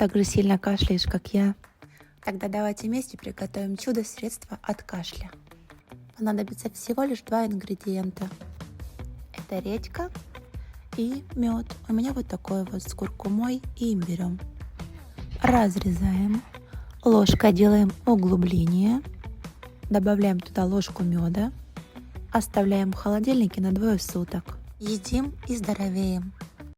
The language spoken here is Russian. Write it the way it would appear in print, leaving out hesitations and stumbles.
так же сильно кашляешь, как я? Тогда давайте вместе приготовим чудо-средство от кашля. Понадобится всего лишь 2 ингредиента. Это редька и мед. У меня вот такой вот с куркумой и имбирем. Разрезаем. Ложкой делаем углубление. Добавляем туда ложку меда. Оставляем в холодильнике на 2 суток. Едим и здоровеем.